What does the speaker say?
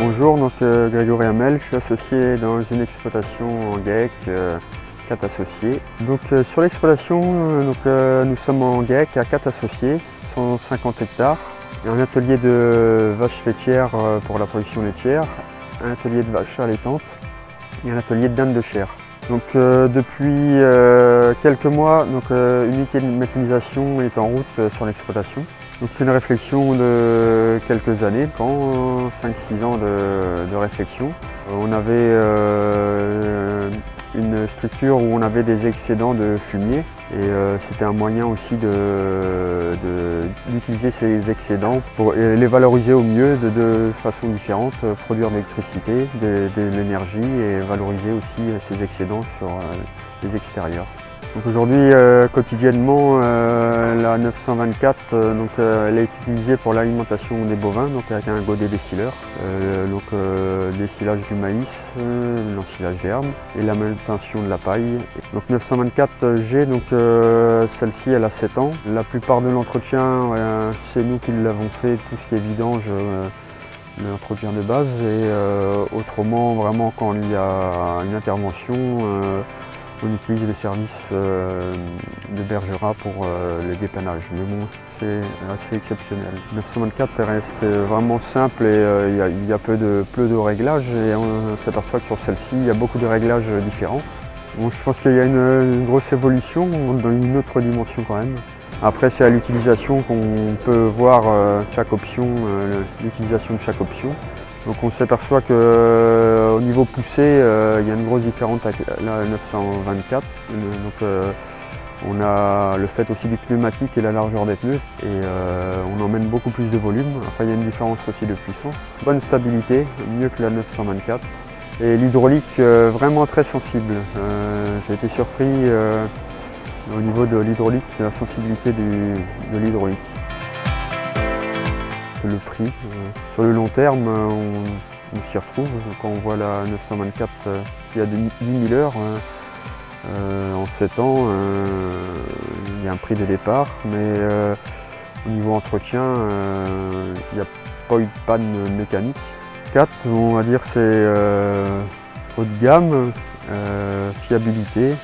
Bonjour, donc Grégory Hamel, je suis associé dans une exploitation en GAEC, 4 associés. Donc sur l'exploitation, nous sommes en GAEC à 4 associés, 150 hectares. Il y a un atelier de vaches laitières pour la production laitière, un atelier de vaches allaitantes et un atelier de dinde de chair. Donc depuis quelques mois, une unité de méthanisation est en route sur l'exploitation. Donc c'est une réflexion de quelques années, 5-6 ans de réflexion. On avait une structure où on avait des excédents de fumier et c'était un moyen aussi d'utiliser ces excédents pour les valoriser au mieux de façon différente, produire de l'électricité, de l'énergie et valoriser aussi ces excédents sur les extérieurs. Aujourd'hui, quotidiennement, la 924 elle est utilisée pour l'alimentation des bovins, avec un godet décileur, décilage du maïs, l'ensilage d'herbe et la manutention de la paille. Donc 924G, celle-ci elle a 7 ans. La plupart de l'entretien, c'est nous qui l'avons fait, tout ce qui est vidange, l'entretien de base, et autrement vraiment quand il y a une intervention, on utilise les services de Bergera pour les dépannages, mais bon, c'est assez exceptionnel. 924 reste vraiment simple et il y a peu de réglages, et on s'aperçoit que sur celle-ci, il y a beaucoup de réglages différents. Bon, je pense qu'il y a une grosse évolution dans une autre dimension quand même. Après, c'est à l'utilisation qu'on peut voir chaque option, l'utilisation de chaque option. Donc on s'aperçoit qu'au niveau poussé, il y a une grosse différence avec la 924. On a le fait aussi du pneumatique et la largeur des pneus, et on emmène beaucoup plus de volume. Après, il y a une différence aussi de puissance. Bonne stabilité, mieux que la 924. Et l'hydraulique, vraiment très sensible. J'ai été surpris au niveau de l'hydraulique, la sensibilité de l'hydraulique. Le prix, sur le long terme, on s'y retrouve. Quand on voit la 924 qui a 10 000 heures, en 7 ans, il y a un prix de départ, mais au niveau entretien, il n'y a pas eu de panne mécanique. 4, on va dire c'est haut de gamme, fiabilité,